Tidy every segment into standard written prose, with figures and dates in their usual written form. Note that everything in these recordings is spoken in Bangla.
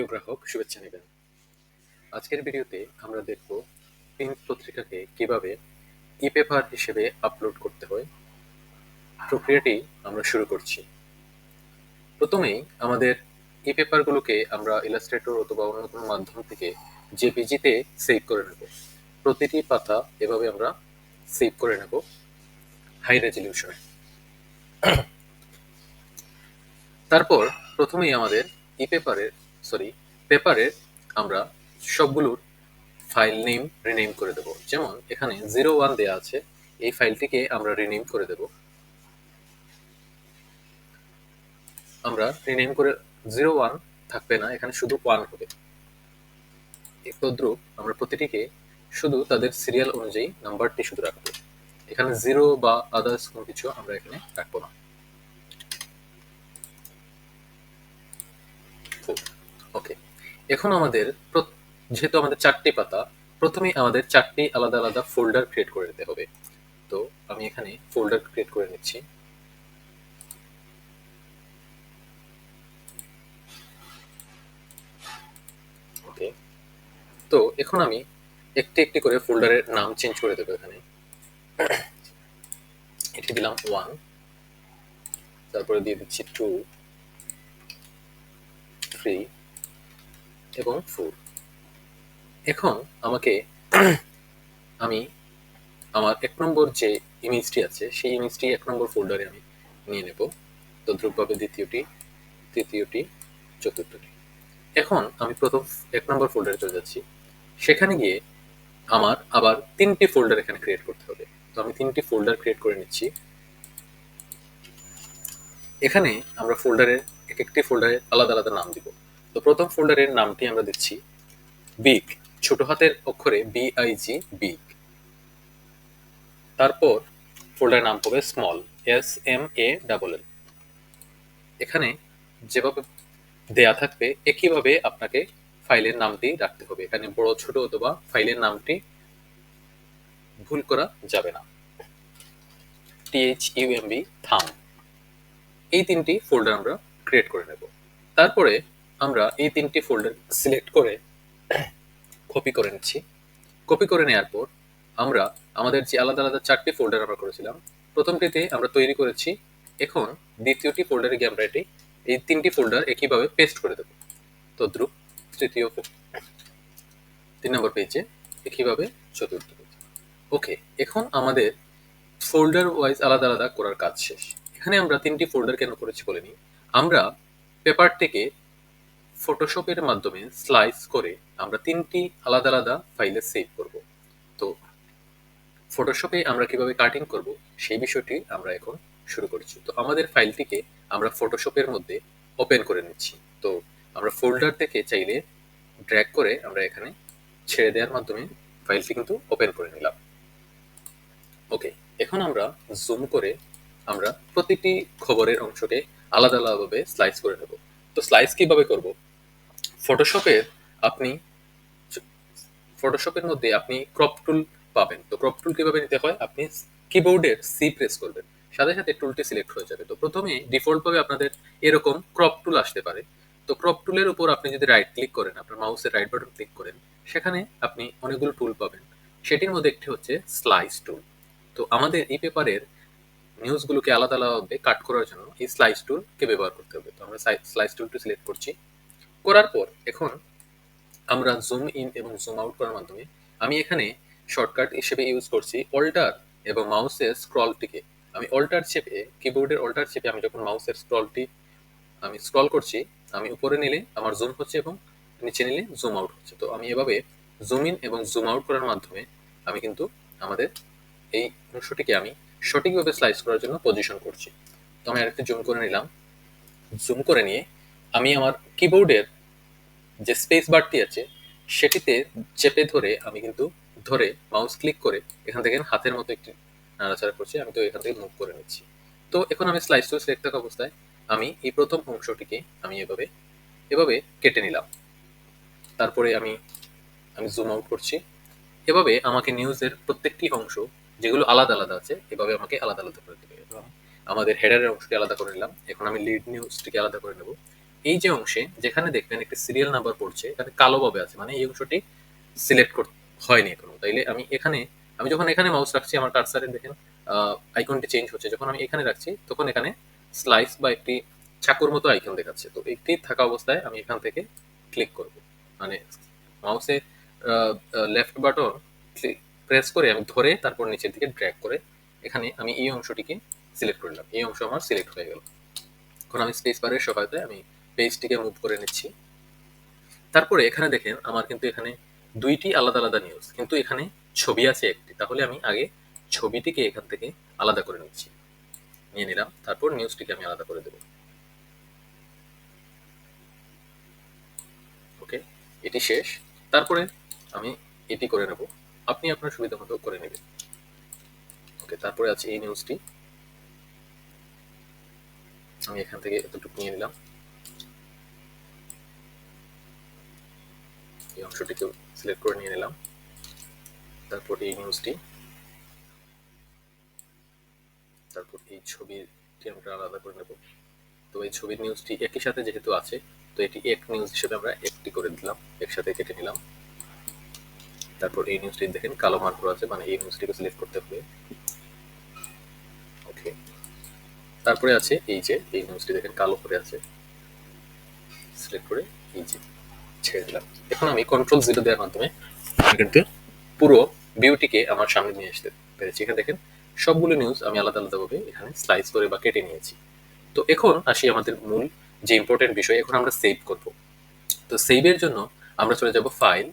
প্রিয় গ্রাহক শুভেচ্ছা নেবেন। আজকের ভিডিওতে আমরা দেখব প্রিন্ট পত্রিকাকে কিভাবে ই-পেপার হিসেবে আপলোড করতে হয়। প্রক্রিয়াটি আমরা শুরু করছি। প্রথমেই আমাদের ই-পেপারগুলোকে আমরা ইলাস্ট্রেটর অথবা অন্য কোনো মাধ্যম থেকে জেপিজিতে সেভ করে নেব। প্রতিটি পাতা এভাবে আমরা সেভ করে নেব হাই রেজলিউশনে। তারপর প্রথমেই আমাদের পেপারের আমরা সবগুলোর ফাইল নেম রিনেম করে দেব। যেমন এখানে 01 দেয়া আছে, এই ফাইলটিকে আমরা রিনেম করে দেব। আমরা রিনেম করে 01 থাকবে না, এখানে শুধু 1 হবে। তদ্রূপ আমরা প্রতিটিকে শুধু তাদের সিরিয়াল অনুযায়ী নাম্বারটি শুধু রাখবো। এখানে 0 বা আদার্স কোনো কিছু আমরা এখানে রাখবো না। ওকে, এখন আমাদের যেহেতু আমাদের 4টি পাতা, প্রথমেই আমাদের 4টি আলাদা আলাদা ফোল্ডার ক্রিয়েট করে নিতে হবে। তো আমি এখানে ফোল্ডার ক্রিয়েট করে নিচ্ছি। ওকে, তো এখন আমি একটি একটি করে ফোল্ডারের নাম চেঞ্জ করে দেবো। এখানে এটি দিলাম 1, তারপরে দিয়ে দিচ্ছি 2, 3 এবং 4। এখন আমি আমার 1 নম্বর যে ইমেজটি আছে সেই ইমেজটি 1 নম্বর ফোল্ডারে আমি নিয়ে নেব, তদ্রূপভাবে দ্বিতীয়টি, তৃতীয়টি, চতুর্থটি। এখন আমি প্রথম 1 নম্বর ফোল্ডারে চলে যাচ্ছি। সেখানে গিয়ে আমার আবার 3টি ফোল্ডার এখানে ক্রিয়েট করতে হবে। তো আমি 3টি ফোল্ডার ক্রিয়েট করে নিচ্ছি। এখানে আমরা ফোল্ডারের একটি ফোল্ডারে আলাদা আলাদা নাম দিব। তো প্রথম ফোল্ডারের নামটি আমরা দিচ্ছি বিগ, ছোট হাতের অক্ষরে BIG, বিগ। তারপর ফোল্ডারের নাম হবে স্মল, SMALL। এখানে যেভাবে দেয়া থাকবে একইভাবে আপনাকে ফাইলের নামটি রাখতে হবে। এখানে বড় ছোট অথবা ফাইলের নামটি ভুল করা যাবে না। THUMB, থাম। এই 3টি ফোল্ডার আমরা ক্রিয়েট করে নেব। তারপরে আমরা এই 3টি ফোল্ডার সিলেক্ট করে কপি করে নিচ্ছি। কপি করে নেওয়ার পর আমরা আমাদের যে আলাদা আলাদা 4টি ফোল্ডার আমরা করেছিলাম, প্রথমটিতে আমরা তৈরি করেছি। এখন দ্বিতীয়টি ফোল্ডারে গিয়ে আমরা এই 3টি ফোল্ডার একইভাবে পেস্ট করে দেব। তদ্রূপ 3 নম্বর পেজে, একইভাবে চতুর্থ পেজে। ওকে, এখন আমাদের ফোল্ডার ওয়াইজ আলাদা আলাদা করার কাজ শেষ। এখানে আমরা 3টি ফোল্ডার কেন করেছি বলে নিই। আমরা পেপারটিকে ফটোশপের মাধ্যমে স্লাইস করে আমরা 3টি আলাদা আলাদা ফাইলে সেভ করব। তো ফটোশপে আমরা কিভাবে কাটিং করব সেই বিষয়টি আমরা এখন শুরু করছি। তো আমাদের ফাইলটিকে আমরা ফটোশপের মধ্যে ওপেন করে নিচ্ছি। তো আমরা ফোল্ডার থেকে চাইলে ড্র্যাগ করে আমরা এখানে ছেড়ে দেওয়ার মাধ্যমে ফাইলটি কিন্তু ওপেন করে নিলাম। ওকে, এখন আমরা জুম করে আমরা প্রতিটি খবরের অংশকে আলাদা আলাদাভাবে স্লাইস করে নেব। তো স্লাইস কিভাবে করব? ফটোশপের মধ্যে আপনি ক্রপ টুল পাবেন। তো ক্রপ টুল কিভাবে নিতে হয়, আপনি কিবোর্ডের সি প্রেস করবেন, সাথে সাথে টুলটি সিলেক্ট হয়ে যাবে। তো প্রথমে ডিফল্ট ভাবে আপনাদের এরকম ক্রপ টুল আসতে পারে। তো ক্রপ টুলের উপর আপনি যদি রাইট ক্লিক করেন, আপনার মাউসের রাইট বাটন ক্লিক করেন, সেখানে আপনি অনেকগুলো টুল পাবেন। সেটির মধ্যে একটি হচ্ছে স্লাইস টুল। তো আমাদের এই পেপারের নিউজগুলোকে আলাদা আলাদাভাবে কাট করার জন্য এই স্লাইস টুলকে ব্যবহার করতে হবে। তো আমরা স্লাইস টুলটি সিলেক্ট করছি। করার পর এখন আমরা জুম ইন এবং জুম আউট করার মাধ্যমে আমি এখানে শর্টকাট হিসেবে ইউজ করছি অল্টার এবং মাউসের স্ক্রলটিকে। আমি অল্টার চেপে, কিবোর্ডের অল্টার চেপে আমি যখন মাউসের স্ক্রলটি আমি স্ক্রল করছি, আমি উপরে নিলে আমার জুম হচ্ছে এবং নিচে নিলে জুম আউট হচ্ছে। তো আমি এভাবে জুম ইন এবং জুম আউট করার মাধ্যমে আমি কিন্তু আমাদের এই অংশটিকে আমি সঠিকভাবে স্লাইস করার জন্য পজিশন করছি। তো আমি আরেকটু জুম করে নিলাম। জুম করে নিয়ে আমি আমার কিবোর্ডের যে স্পেস বারটি আছে সেটিতে চেপে ধরে আমি কিন্তু মাউস ক্লিক করে এখান থেকে হাতের মতো একটি নাড়াচাড়া করছি। আমি তো এখান থেকে মুভ করে নিচ্ছি। তো এখন আমি স্লাইস টু সিলেক্ট থাকা অবস্থায় আমি এই প্রথম অংশটিকে আমি এভাবে এভাবে কেটে নিলাম। তারপরে আমি জুম আউট করছি। এভাবে আমাকে নিউজের প্রত্যেকটি অংশ যেগুলো আলাদা আলাদা আছে এভাবে আমাকে আলাদা আলাদা করে দেবে। আমাদের হেডারের অংশটি আলাদা করে নিলাম। এখন আমি লিড নিউজটিকে আলাদা করে নেব। এই যে অংশে যেখানে দেখবেন একটি সিরিয়াল নাম্বার পড়ছে এখানে কালোভাবে আছে, মানে এই অংশটি সিলেক্ট হয়নি এখনো। তাইলে আমি যখন এখানে মাউস রাখছি আমার কার্সারে দেখেন আইকনটি চেঞ্জ হচ্ছে, যখন আমি এখানে রাখছি তখন এখানে স্লাইস বা একটি চাকুর মতো আইকন দেখাচ্ছে। তো একটি থাকা অবস্থায় আমি এখান থেকে ক্লিক করব, মানে মাউসে লেফট বাটন প্রেস করে আমি ধরে তারপর নিচের দিকে ড্র্যাগ করে এখানে আমি এই অংশটিকে সিলেক্ট করলাম, এই অংশ আমার সিলেক্ট হয়ে গেল। এখন আমি স্পেস বারের সহায়তায় আমি পেজটিকে মুভ করে নিচ্ছি। তারপরে এখানে দেখেন আমার কিন্তু এখানে দুইটি আলাদা আলাদা নিউজ, কিন্তু এখানে ছবি আছে একটি, তাহলে আমি আগে ছবিটিকে এখান থেকে আলাদা করে নিচ্ছি, নিয়ে নিলাম, তারপর নিউজটিকে আমি আলাদা করে দেব। ওকে, এটি শেষ। তারপরে আমি এটি করে নেব, আপনি আপনার সুবিধা মতো করে নেবেন। ওকে, তারপরে আছে এই নিউজটি, আমি এখান থেকে এতটুকু নিয়ে নিলাম, এই অংশটিকে সিলেক্ট করে নিয়ে নিলাম। তারপর এই নিউজটি, তারপর এই ছবিটি আমরা আলাদা করে নেব। তো এই ছবির নিউজটি একই সাথে যেহেতু আছে, তো এটি এক নিউজ হিসেবে আমরা একটি করে দিলাম, একসাথে কেটে নিলাম। তারপর এই নিউজটি দেখেন কালো মার্ক করা আছে, মানে এই নিউজটিকে সিলেক্ট করতে হবে। ওকে, তারপরে আছে এই যে এই নিউজটি দেখেন কালো করে আছে, সিলেক্ট করে এই যে ছেড়ে দিলাম। এখন আমি কন্ট্রোল 0 দেওয়ার মাধ্যমে কিন্তু পুরো ভিউটিকে আমার সামনে নিয়ে আসতে পেরেছি। এখানে দেখেন সবগুলো নিউজ আমি আলাদা আলাদাভাবে এখানে স্লাইস করে বা কেটে নিয়েছি। তো এখন আসি আমাদের মূল যে ইম্পর্টেন্ট বিষয়, এখন আমরা সেভ করব। তো সেভের জন্য আমরা চলে যাব ফাইল,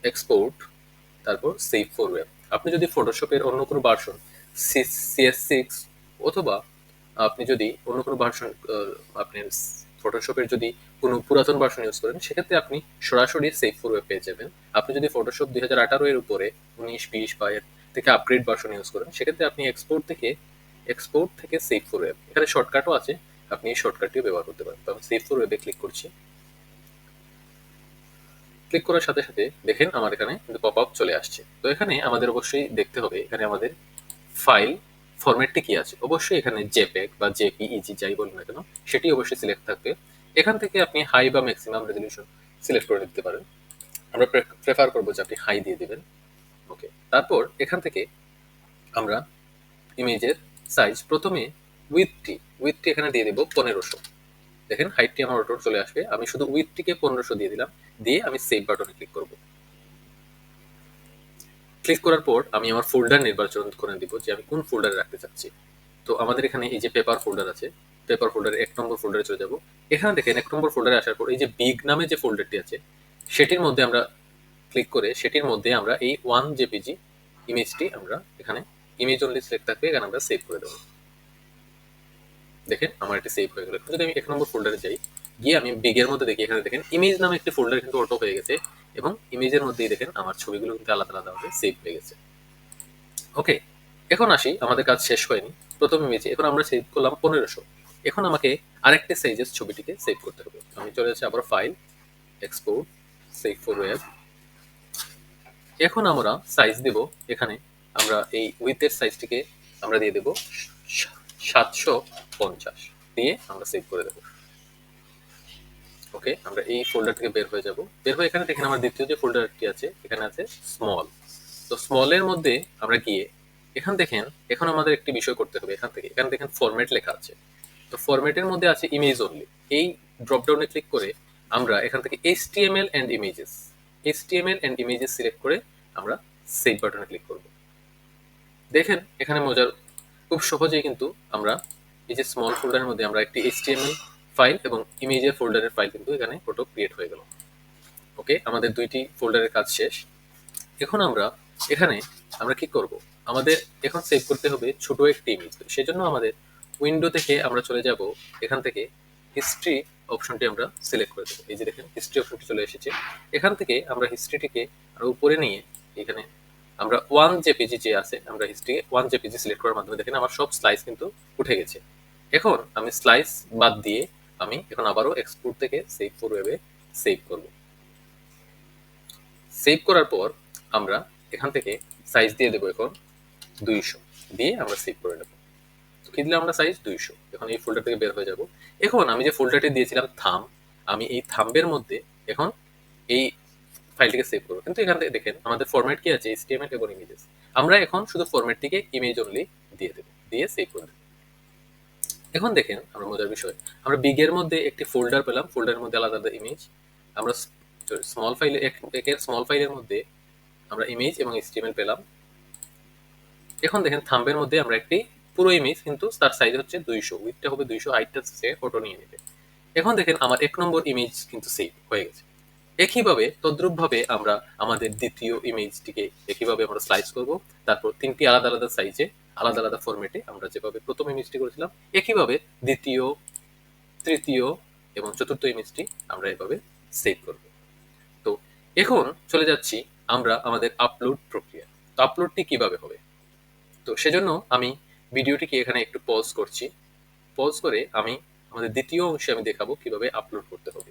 এক্সপোর্ট, তারপর সেভ ফর ওয়েব। আপনি যদি ফটোশপের অন্য কোনো ভার্সন CS6 অথবা আপনি যদি অন্য কোনো ভার্সন আপনি ফটোশপের যদি কোনো পুরাতন ভার্সন ইউজ করেন, সেক্ষেত্রে আপনি সরাসরি সেভ ফর ওয়েব পেয়ে যাবেন। আপনি যদি ফটোশপ 2018 এর উপরে 19, 20 বা এর থেকে আপগ্রেড ভার্সন ইউজ করেন, সেক্ষেত্রে আপনি এক্সপোর্ট থেকে সেভ ফর ওয়েব, এখানে শর্টকাটও আছে, আপনি এই শর্টকাটটিও ব্যবহার করতে পারেন। তো আমি সেভ ফর ওয়েবে ক্লিক করছি। ক্লিক করার সাথে সাথে দেখেন আমার এখানে কিন্তু পপ আপ চলে আসছে। তো এখানে আমাদের অবশ্যই দেখতে হবে এখানে আমাদের ফাইল ফরম্যাটটি কি আছে। অবশ্যই এখানে জেপেগ বা জেপিইজি যাই বলুন না কেন সেটি অবশ্যই সিলেক্ট থাকবে। এখান থেকে আপনি হাই বা ম্যাক্সিমাম রেজলিউশন সিলেক্ট করে দিতে পারেন। আমরা প্রেফার করবো যে আপনি হাই দিয়ে দিবেন। ওকে, তারপর এখান থেকে আমরা ইমেজের সাইজ প্রথমে উইথটি এখানে দিয়ে দেবো 1500। দেখেন হাইটটি আমার অটো চলে আসবে, আমি শুধু উইথটিকে 1500 দিয়ে দিলাম, দিয়ে আমি সেভ বাটনে ক্লিক করব। ক্লিক করার পর আমি আমার ফোল্ডার নির্বাচন করে দিব যে আমি কোন ফোল্ডারে রাখতে চাচ্ছি। তো আমাদের এখানে এই যে পেপার ফোল্ডার আছে, পেপার ফোল্ডারে 1 নম্বর ফোল্ডারে চলে যাব। এখানে দেখেন 1 নম্বর ফোল্ডারে আসার পর এই যে বিগ নামে যে ফোল্ডারটি আছে সেটির মধ্যে আমরা ক্লিক করে সেটির মধ্যে আমরা এই 1 জেপিজি ইমেজটি আমরা এখানে ইমেজ অনলি সিলেক্ট থাকবে, এখানে আমরা সেভ করে দেবো। দেখেন আমার এটি সেভ হয়ে গেল। যদি আমি 1 নম্বর ফোল্ডারে যাই, গিয়ে আমি বিগের মধ্যে দেখি এখানে দেখেন ইমেজ নামে একটি ফোল্ডার কিন্তু অটো হয়ে গেছে, এবং ইমেজের মধ্যেই দেখেন আমার ছবিগুলো কিন্তু আলাদা আলাদা ভাবে সেভ হয়ে গেছে। ওকে, এখন আসি, আমাদের কাজ শেষ হয়নি। প্রথম ইমেজে এখন আমরা সেভ করলাম 1500। এখন আমাকে আরেকটি সাইজের ছবিটিকে সেভ করতে হবে। আমি চলে যাচ্ছি আবার file, export, save for web. এখন আমরা সাইজ দেব, এখানে আমরা এই উইথের সাইজটিকে আমরা দিয়ে দেব 750, দিয়ে আমরা সেভ করে দেবো। ওকে, আমরা এই ফোল্ডার থেকে বের হয়ে যাব। বের হয়ে এখানে দেখেন আমার দ্বিতীয় যে ফোল্ডারটি আছে এখানে আছে স্মল। তো স্মলের মধ্যে আমরা গিয়ে এখান দেখেন এখন আমাদের একটি বিষয় করতে হবে। এখানে দেখেন ফরম্যাট লেখা আছে। তো ফরম্যাটের মধ্যে আছে ইমেজ অনলি। এই ড্রপডাউনে ক্লিক করে আমরা এখান থেকে এইচটিএমএল এন্ড ইমেজেস সিলেক্ট করে আমরা সেভ বাটনে ক্লিক করব। দেখেন এখানে মজার, খুব সহজেই কিন্তু আমরা এই যে স্মল ফোল্ডারের মধ্যে আমরা একটি এইচটিএমএল ফাইল এবং ইমেজের ফোল্ডারের ফাইল কিন্তু এখানে অটো ক্রিয়েট হয়ে গেল। ওকে, আমাদের দুইটি ফোল্ডারের কাজ শেষ। এখন আমরা এখানে আমরা কি করব, আমাদের এখন সেভ করতে হবে ছোট একটি ইমেজ। সেজন্য আমাদের উইন্ডো থেকে আমরা চলে যাব, এখান থেকে হিস্ট্রি অপশনটি আমরা সিলেক্ট করে দেবো। এই যে দেখেন হিস্ট্রি অপশনটি চলে এসেছে। এখান থেকে আমরা হিস্ট্রিটিকে আরো উপরে নিয়ে এখানে আমরা 1 জেপিজি যে আছে আমরা হিস্ট্রি 1 জেপিজি সিলেক্ট করার মাধ্যমে দেখেন আমার সব স্লাইস কিন্তু উঠে গেছে। এখন আমি স্লাইস বাদ দিয়ে আমি এখন আবারও এক্সপোর্ট থেকে সেভ ফর ওয়েবে সেভ করব। সেভ করার পর আমরা এখান থেকে সাইজ দিয়ে দেবো এখন 200, দিয়ে আমরা সেভ করে নেব। তো কি দিলাম আমরা সাইজ 200। এখন এই ফোল্ডার থেকে বের হয়ে যাব। এখন আমি যে ফোল্ডারটি দিয়েছিলাম থাম, আমি এই থাম্বের মধ্যে এখন এই ফাইলটিকে সেভ করবো। কিন্তু এখান থেকে দেখেন আমাদের ফরম্যাট কি আছে, HTML এবং ইমেজেস। আমরা এখন শুধু ফরম্যাটটিকে ইমেজ অনলি দিয়ে দেবো, দিয়ে সেভ করে দেবো। এখন দেখেন আমরা মজার বিষয়, আমরা বিগের মধ্যে একটি ফোল্ডার পেলাম, ফোল্ডারের মধ্যে আলাদা আলাদা ইমেজ। আমরা স্মল ফাইলে একের স্মল ফাইলের মধ্যে আমরা ইমেজ এবং HTML পেলাম। এখন দেখেন থাম্বের মধ্যে আমরা একটি পুরো ইমেজ, কিন্তু তার সাইজ হচ্ছে 200, উইডথটা হবে 200, হাইটটা সে ফটো নিয়ে নেবে। এখন দেখেন আমার 1 নম্বর ইমেজ কিন্তু সেভ হয়ে গেছে। একইভাবে তদ্রূপভাবে আমরা আমাদের দ্বিতীয় ইমেজটিকে একইভাবে আমরা স্লাইস করব। তারপর 3টি আলাদা আলাদা সাইজে আলাদা আলাদা ফরম্যাটে আমরা যেভাবে প্রথম ইমেজটি করেছিলাম একইভাবে দ্বিতীয়, তৃতীয় এবং চতুর্থ ইমেজটি আমরা এভাবে সেভ করব। তো এখন চলে যাচ্ছি আমরা আমাদের আপলোড প্রক্রিয়া। তো আপলোডটি কিভাবে হবে, তো সেজন্য আমি ভিডিওটিকে এখানে একটু পজ করছি। পজ করে আমি আমাদের দ্বিতীয় অংশে আমি দেখাবো কিভাবে আপলোড করতে হবে।